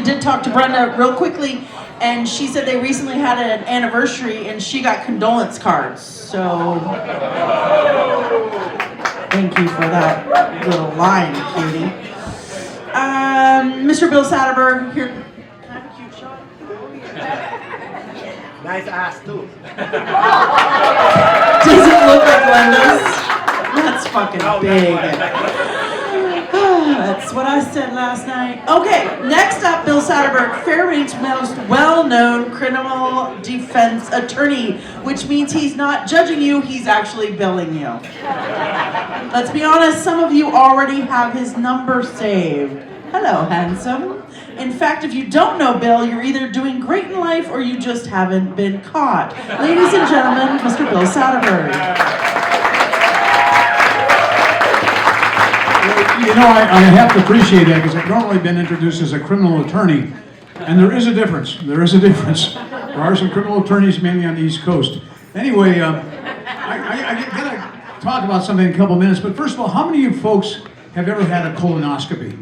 did talk to Brenda real quickly, and she said they recently had an anniversary, and she got condolence cards. So thank you for that little line, cutie. Mr. Bill Satterburg, here. Can I have a cute shot? Nice ass too. Does it look like Glenda's? That's fucking big. That's what I said last night. Okay, next up, Bill Satterburg, Fairbanks' most well-known criminal defense attorney, which means he's not judging you, he's actually billing you. Let's be honest, some of you already have his number saved. Hello, handsome. In fact, if you don't know Bill, you're either doing great in life or you just haven't been caught. Ladies and gentlemen, Mr. Bill Satterburg. You know, I have to appreciate that because I've normally been introduced as a criminal attorney, and there is a difference. There is a difference. There are some criminal attorneys, mainly on the East Coast. Anyway, I gotta talk about something in a couple minutes, but first of all, how many of you folks have ever had a colonoscopy?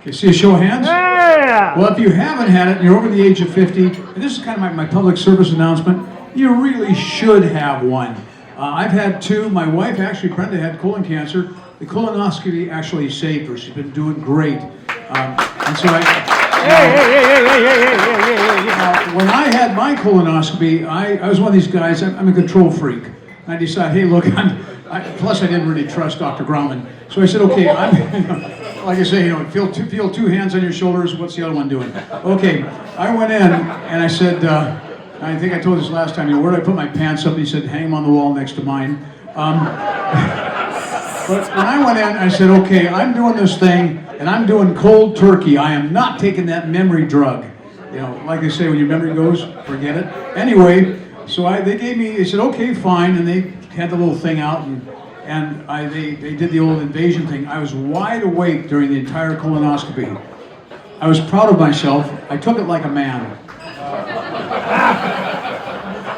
Okay, see a show of hands? Yeah. Well, if you haven't had it and you're over the age of 50, and this is kind of my public service announcement, you really should have one. I've had two. My wife, actually, Brenda, had colon cancer. The colonoscopy actually saved her. She's been doing great. And so when I had my colonoscopy, I was one of these guys, I'm a control freak. And I decided, hey, look, plus I didn't really trust Dr. Grauman. So I said, okay, like I say, feel two hands on your shoulders, what's the other one doing? Okay, I went in and I said, I think I told this last time, where did I put my pants up? He said, hang them on the wall next to mine. But when I went in, I said, okay, I'm doing this thing, and I'm doing cold turkey. I am not taking that memory drug. Like they say, when your memory goes, forget it. Anyway, so they said, okay, fine, and they had the little thing out, and they did the old invasion thing. I was wide awake during the entire colonoscopy. I was proud of myself. I took it like a man.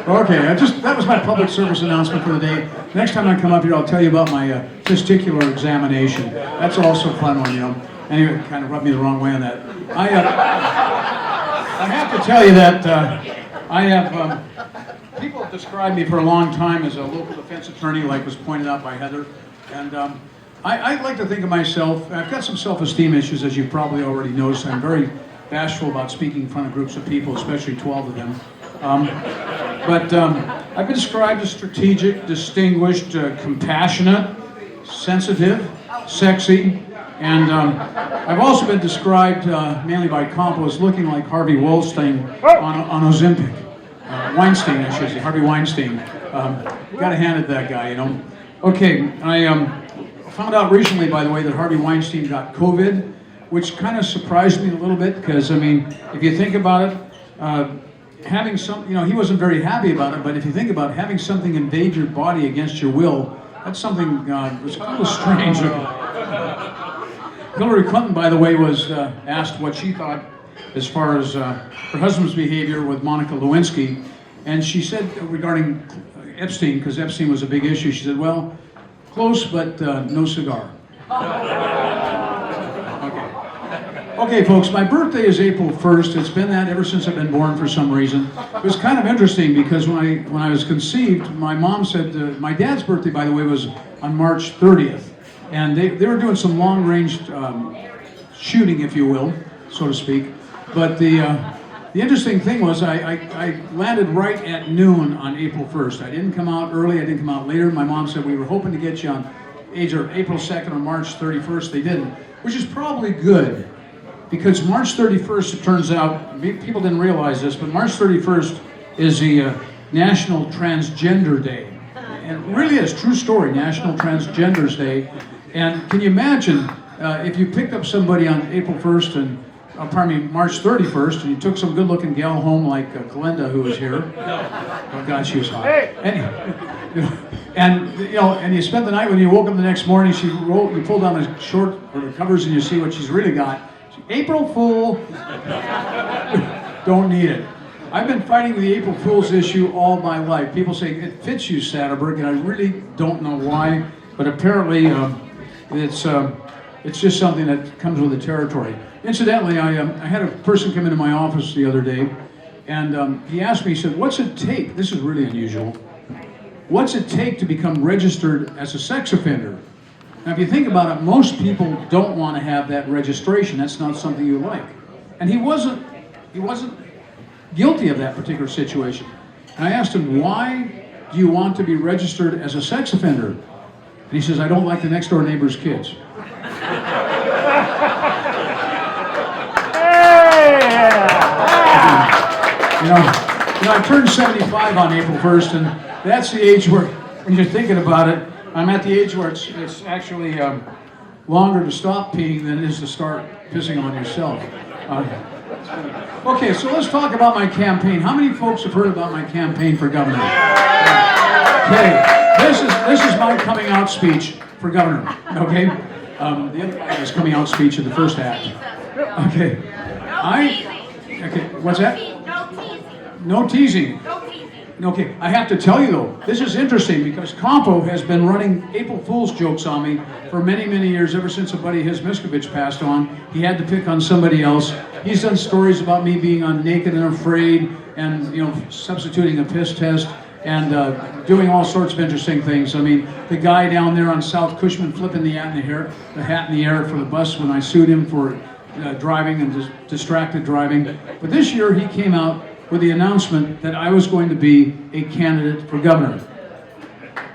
Okay, that was my public service announcement for the day. Next time I come up here, I'll tell you about my testicular examination. That's also a fun one, Anyway, it kind of rubbed me the wrong way on that. I have to tell you that people have described me for a long time as a local defense attorney, like was pointed out by Heather. And I like to think of myself, I've got some self-esteem issues, as you've probably already noticed. I'm very bashful about speaking in front of groups of people, especially 12 of them. But I've been described as strategic, distinguished, compassionate, sensitive, sexy, and I've also been described, mainly by Compo, as looking like Harvey Weinstein on Ozempic. Weinstein, I should say, Harvey Weinstein. Gotta hand it to that guy, Okay, I found out recently, by the way, that Harvey Weinstein got COVID, which kind of surprised me a little bit, because, if you think about it, having some, he wasn't very happy about it, but if you think about it, having something invade your body against your will, that's something was a little strange. Hillary Clinton, by the way, was asked what she thought as far as her husband's behavior with Monica Lewinsky, and she said regarding Epstein, because Epstein was a big issue, she said, well, close, but no cigar. Okay, folks, my birthday is April 1st. It's been that ever since I've been born for some reason. It was kind of interesting because when I was conceived, my mom said, my dad's birthday, by the way, was on March 30th. And they were doing some long-range shooting, if you will, so to speak. But the interesting thing was I landed right at noon on April 1st. I didn't come out early, I didn't come out later. My mom said we were hoping to get you on either April 2nd or March 31st. They didn't, which is probably good. Because March 31st, it turns out, people didn't realize this, but March 31st is the National Transgender Day. And it really is, true story, National Transgenders Day. And can you imagine if you picked up somebody on April 1st and, March 31st, and you took some good-looking gal home like Glenda, who was here. Oh God, she was hot. And you spent the night, when you woke up the next morning, you pulled down the short or the covers and you see what she's really got. April Fool. Don't need it. I've been fighting the April Fool's issue all my life. People say, it fits you, Satterburg, and I really don't know why, but apparently it's It's just something that comes with the territory. Incidentally, I had a person come into my office the other day, and he asked me, he said, what's it take? This is really unusual. What's it take to become registered as a sex offender? Now, if you think about it, most people don't want to have that registration. That's not something you like. And he wasn't guilty of that particular situation. And I asked him, why do you want to be registered as a sex offender? And he says, I don't like the next door neighbor's kids. You know, I turned 75 on April 1st, and that's the age where, when you're thinking about it, I'm at the age where it's actually longer to stop peeing than it is to start pissing on yourself. Okay, so let's talk about my campaign. How many folks have heard about my campaign for governor? Okay, this is my coming out speech for governor. Okay, the other guy is coming out speech in the first act. Okay, okay, what's that? No teasing. Okay, I have to tell you though, this is interesting because Campo has been running April Fool's jokes on me for many, many years, ever since a buddy of his, Miskovich, passed on. He had to pick on somebody else. He's done stories about me being on Naked and Afraid and, you know, substituting a piss test and doing all sorts of interesting things. I mean, the guy down there on South Cushman flipping the hat in the air for the bus when I sued him for driving and distracted driving. But this year he came out with the announcement that I was going to be a candidate for governor.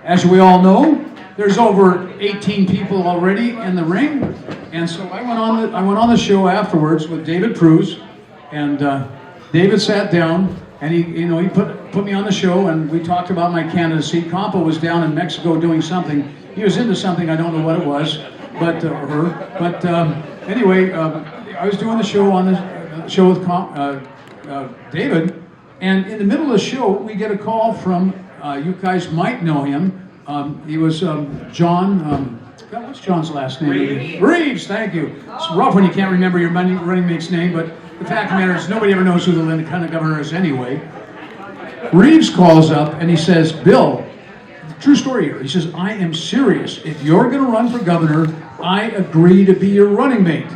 As we all know, there's over 18 people already in the ring, and so I went on the show afterwards with David Cruz, and David sat down and he put me on the show, and we talked about my candidacy. Campo was down in Mexico doing something. He was into something, I don't know what it was, but anyway, I was doing the show on the show with David, and in the middle of the show, we get a call from, you guys might know him, he was John, what's John's last name? Reeves, thank you. It's rough when you can't remember your running mate's name, but the fact of the matter is nobody ever knows who the lieutenant governor is anyway. Reeves calls up and he says, Bill, true story here, he says, I am serious. If you're going to run for governor, I agree to be your running mate.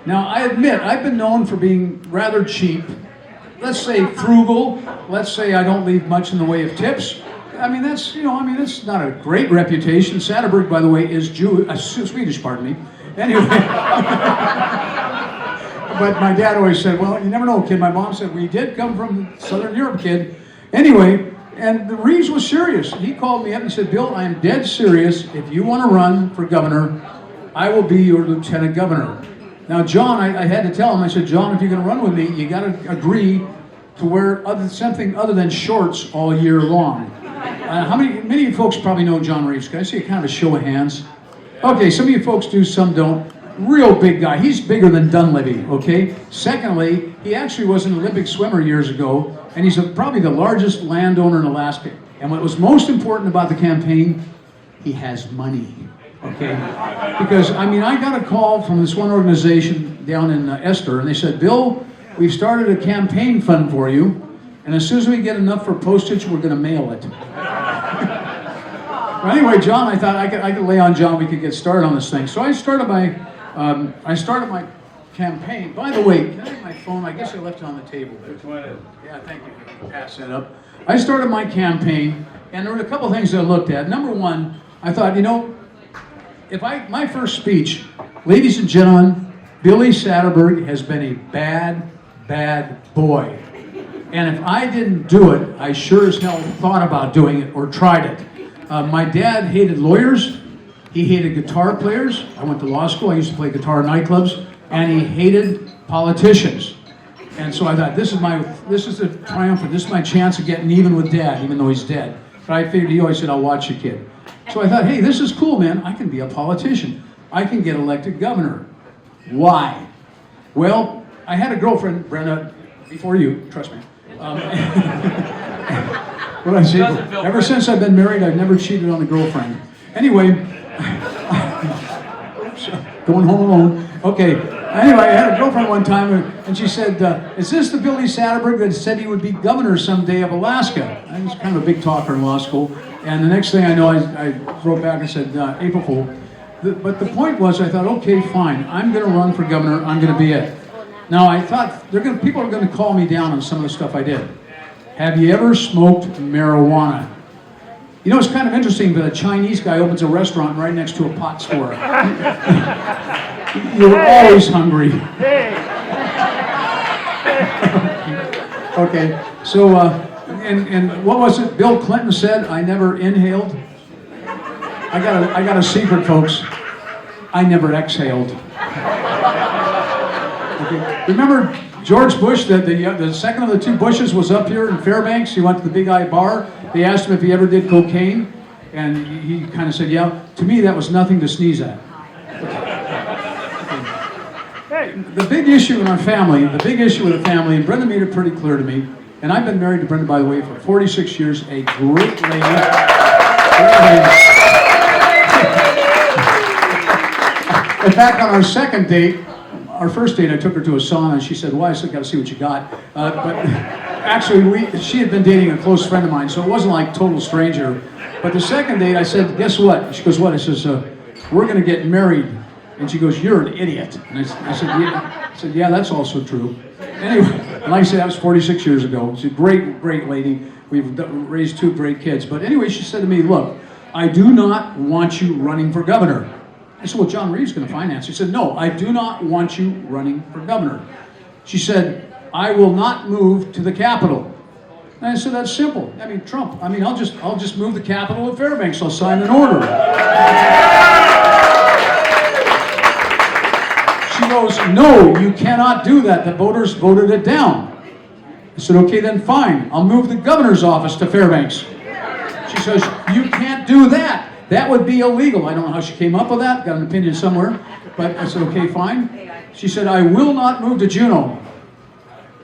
Now, I admit, I've been known for being rather cheap. Let's say frugal. Let's say I don't leave much in the way of tips. I mean, that's not a great reputation. Satterburg, by the way, is Swedish, pardon me. Anyway. But my dad always said, well, you never know, kid. My mom said, we did come from Southern Europe, kid. Anyway, and Reeves was serious. He called me up and said, Bill, I am dead serious. If you want to run for governor, I will be your lieutenant governor. Now, John, I had to tell him, I said, John, if you're going to run with me, you got to agree to wear something other than shorts all year long. Many of you folks probably know John Reeves. Can I see a kind of a show of hands? Okay, some of you folks do, some don't. Real big guy. He's bigger than Dunleavy, okay? Secondly, he actually was an Olympic swimmer years ago, and he's probably the largest landowner in Alaska. And what was most important about the campaign, he has money. Okay, because I got a call from this one organization down in Esther, and they said, Bill, we've started a campaign fund for you, and as soon as we get enough for postage, we're going to mail it. Well, anyway, John, I thought I could lay on John, we could get started on this thing. So I started my campaign. By the way, can I have my phone? I guess I left it on the table there. Yeah, thank you. Pass that up. I started my campaign, and there were a couple things that I looked at. Number one, I thought, my first speech, ladies and gentlemen, Billy Satterburg has been a bad, bad boy. And if I didn't do it, I sure as hell thought about doing it or tried it. My dad hated lawyers. He hated guitar players. I went to law school. I used to play guitar in nightclubs. And he hated politicians. And so I thought, this is the triumphant. This is my chance of getting even with Dad, even though he's dead. But I figured he always said, I'll watch you, kid. So I thought, hey, this is cool, man. I can be a politician. I can get elected governor. Why? Well, I had a girlfriend, Brenda, before you, trust me. What I say? Ever since I've been married, I've never cheated on a girlfriend. Anyway, going home alone. Okay. Anyway, I had a girlfriend one time, and she said, is this the Billy Satterburg that said he would be governor someday of Alaska? I was kind of a big talker in law school. And the next thing I know, I wrote back and said, April Fool. But the point was, I thought, okay, fine. I'm going to run for governor. I'm going to be it. Now, I thought people are going to call me down on some of the stuff I did. Have you ever smoked marijuana? You know, it's kind of interesting that a Chinese guy opens a restaurant right next to a pot store. You're always hungry. Okay, so, and what was it Bill Clinton said? I never inhaled. I got a secret, folks. I never exhaled. Okay. Remember George Bush, the second of the two Bushes was up here in Fairbanks. He went to the Big Eye Bar. They asked him if he ever did cocaine, and he kind of said, yeah. To me, that was nothing to sneeze at. Okay. The big issue in our family, and Brenda made it pretty clear to me, and I've been married to Brenda, by the way, for 46 years, a great lady. In fact, on our second date, our first date, I took her to a sauna, and she said, "Why?" I said, "Got to see what you got." But actually, she had been dating a close friend of mine, so it wasn't like total stranger. But the second date, I said, "Guess what?" She goes, "What?" I says, "We're going to get married." And she goes, "You're an idiot." And I said, "Yeah, that's also true." Anyway, and like I said, that was 46 years ago. She's a great, great lady. We've raised two great kids. But anyway, she said to me, "Look, I do not want you running for governor." I said, "Well, John Reeves is going to finance." She said, "No, I do not want you running for governor." She said, "I will not move to the Capitol." And I said, "That's simple. I mean, Trump. I mean, I'll just move the Capitol at Fairbanks. I'll sign an order." She goes, "No, you cannot do that. The voters voted it down." I said, "Okay, then fine. I'll move the governor's office to Fairbanks." She says, "You can't do that. That would be illegal." I don't know how she came up with that. Got an opinion somewhere. But I said, "Okay, fine." She said, "I will not move to Juneau."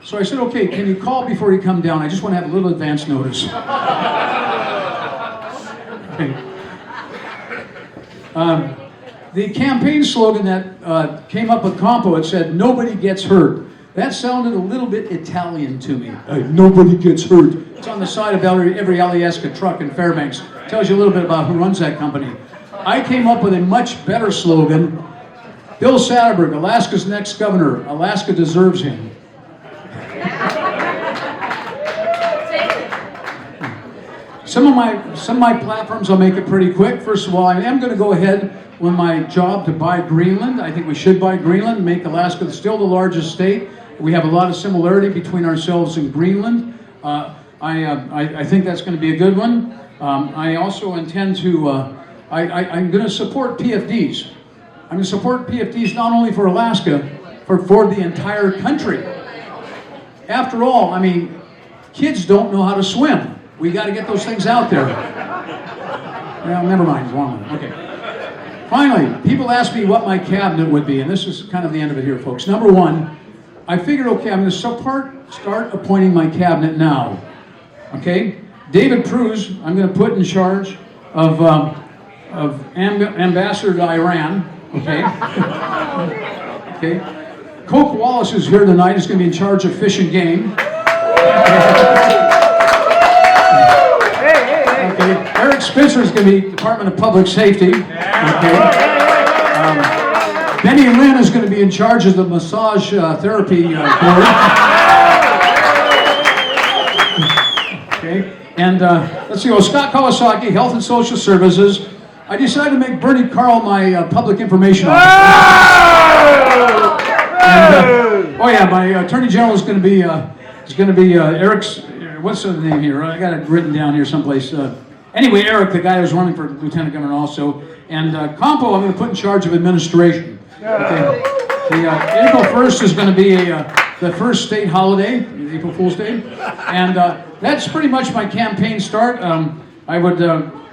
So I said, "Okay, can you call before you come down? I just want to have a little advance notice." Okay. The campaign slogan that came up with Campo, it said, "Nobody gets hurt." That sounded a little bit Italian to me. Hey, nobody gets hurt. It's on the side of every Alyeska truck in Fairbanks. Tells you a little bit about who runs that company. I came up with a much better slogan. Bill Satterburg, Alaska's next governor. Alaska deserves him. Some of my platforms, I'll make it pretty quick. First of all, I am going to go ahead with my job to buy Greenland. I think we should buy Greenland, make Alaska still the largest state. We have a lot of similarity between ourselves and Greenland. I think that's going to be a good one. I also intend to, I'm going to support PFDs. I'm going to support PFDs not only for Alaska, but for the entire country. After all, I mean, kids don't know how to swim. We got to get those things out there. Well, never mind, wrong one. Okay. Finally, people ask me what my cabinet would be, and this is kind of the end of it here, folks. Number one, I figured, okay, I'm going to start appointing my cabinet now. Okay? David Cruz, I'm going to put in charge of ambassador to Iran. Okay? Okay? Coke Wallace, who's here tonight, is going to be in charge of fish and game. Okay. Eric Spitzer is going to be Department of Public Safety. Okay. Benny Lynn is going to be in charge of the massage therapy board. Okay. And let's see, Scott Kawasaki, Health and Social Services. I decided to make Bernie Carl my public information officer. And, oh yeah, my Attorney General is going to be Eric's. What's the name here? I got it written down here someplace. Anyway, Eric, the guy who's running for lieutenant governor also. And Campo, I'm going to put in charge of administration. Okay. April 1st is going to be the first state holiday, April Fool's Day. And that's pretty much my campaign start. I would,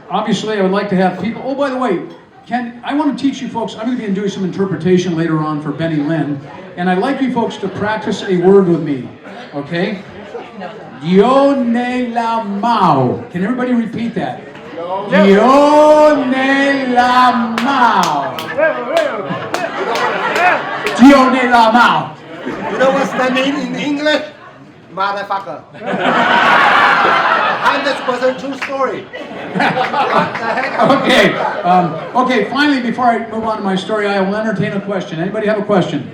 obviously, I would like to have people. Oh, by the way, I want to teach you folks, I'm going to be doing some interpretation later on for Benny Lynn. And I'd like you folks to practice a word with me. Okay? Dio ne la Mao. Can everybody repeat that? Dio ne la Mao. Dio ne la Mao. You know what's that mean in English? Motherfucker. And this was a true story. Okay. Okay. Finally, before I move on to my story, I will entertain a question. Anybody have a question?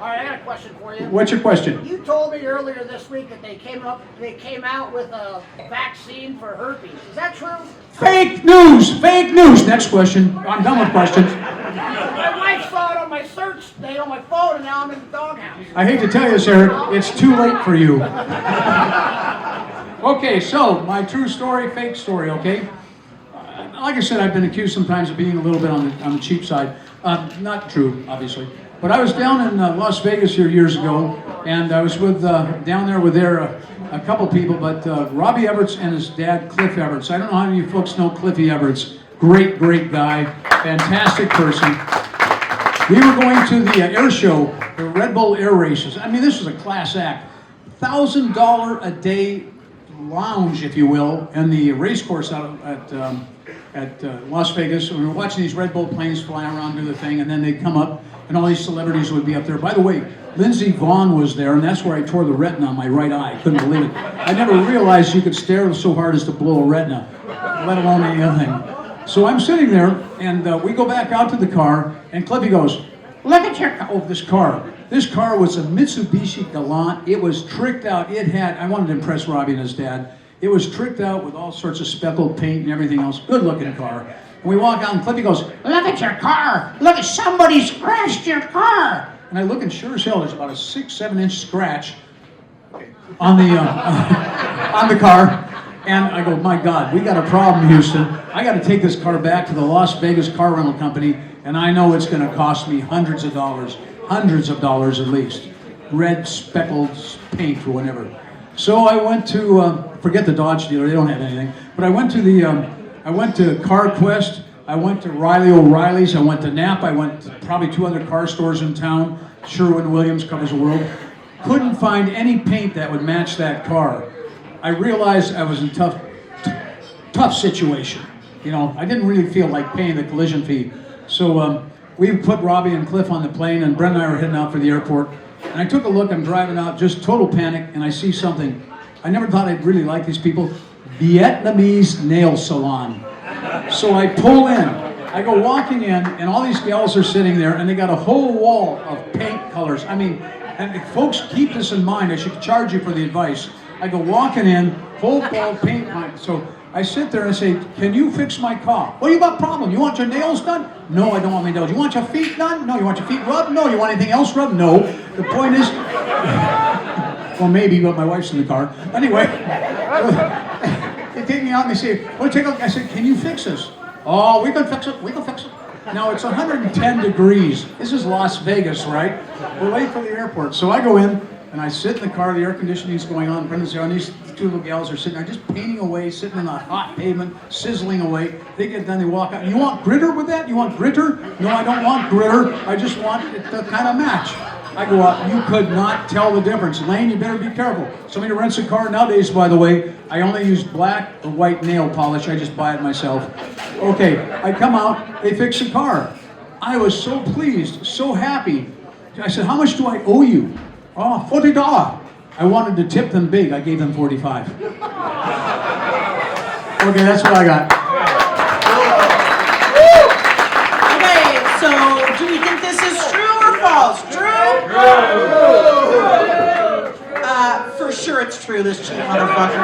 All right, I got a question for you. What's your question? You told me earlier this week that they came out with a vaccine for herpes. Is that true? Fake news. Fake news. Next question. I'm done with questions. My wife saw it on my search thing on my phone, and now I'm in the doghouse. I hate to tell you this, Eric. It's too late for you. Okay, so my true story, fake story. Okay. Like I said, I've been accused sometimes of being a little bit on the cheap side. Not true, obviously. But I was down in Las Vegas here years ago, and I was with down there with a couple people, but Robbie Everts and his dad, Cliff Everts. I don't know how many of you folks know Cliffy Everts. Great, great guy, fantastic person. We were going to the air show, the Red Bull air races. I mean, this was a class act. $1,000 a day lounge, if you will, in the race course out at Las Vegas. We were watching these Red Bull planes fly around, do the thing, and then they'd come up, and all these celebrities would be up there. By the way, Lindsey Vonn was there, and that's where I tore the retina on my right eye. I couldn't believe it. I never realized you could stare so hard as to blow a retina, let alone any other thing. So I'm sitting there, and we go back out to the car, and Cliffy goes, "Look at your car." Oh, this car. This car was a Mitsubishi Galant. It was tricked out. It had, I wanted to impress Robbie and his dad. It was tricked out with all sorts of speckled paint and everything else. Good looking car. And we walk out, and Cliffy goes, "Look at your car. Look at somebody scratched your car." And I look, and sure as hell, there's about a 6-7 inch scratch on the on the car. And I go, "My God, we got a problem, Houston. I got to take this car back to the Las Vegas car rental company, and I know it's going to cost me hundreds of dollars at least. Red speckled paint or whatever." So I went to forget the Dodge dealer; they don't have anything. But I went to CarQuest. I went to Riley O'Reilly's. I went to Napa. I went to probably 2 other car stores in town. Sherwin-Williams covers the world. Couldn't find any paint that would match that car. I realized I was in tough situation. You know, I didn't really feel like paying the collision fee. So we put Robbie and Cliff on the plane, and Brent and I were heading out for the airport. And I took a look. I'm driving out, just total panic, and I see something. I never thought I'd really like these people. Vietnamese nail salon. So I pull in. I go walking in, and all these gals are sitting there, and they got a whole wall of paint colors. I mean, and folks, keep this in mind. I should charge you for the advice. I go walking in, whole wall paint. So I sit there and I say, "Can you fix my car?" "Well, you got a problem. You want your nails done?" "No, I don't want my nails." "You want your feet done?" "No." "You want your feet rubbed?" "No." "You want anything else rubbed?" "No." The point is, well, maybe, but my wife's in the car. Anyway, they take me out and they say, "Well, take a look." I said, "Can you fix this?" "Oh, we can fix it. We can fix it." Now it's 110 degrees. This is Las Vegas, right? We're late for the airport. So I go in and I sit in the car. The air conditioning's going on. Brendan's there, and these 2 little gals are sitting there just painting away, sitting on the hot pavement, sizzling away. They get done, they walk out. "You want glitter with that? You want glitter?" "No, I don't want glitter. I just want it to kind of match." I go out. You could not tell the difference. Lane, you better be careful. Somebody rents a car nowadays, by the way. I only use black or white nail polish. I just buy it myself. Okay, I come out. They fix the car. I was so pleased, so happy. I said, "How much do I owe you?" "Oh, $40. I wanted to tip them big. I gave them $45. Okay, that's what I got. Okay, so do we think this is true or false? True? For sure it's true, this cheap motherfucker.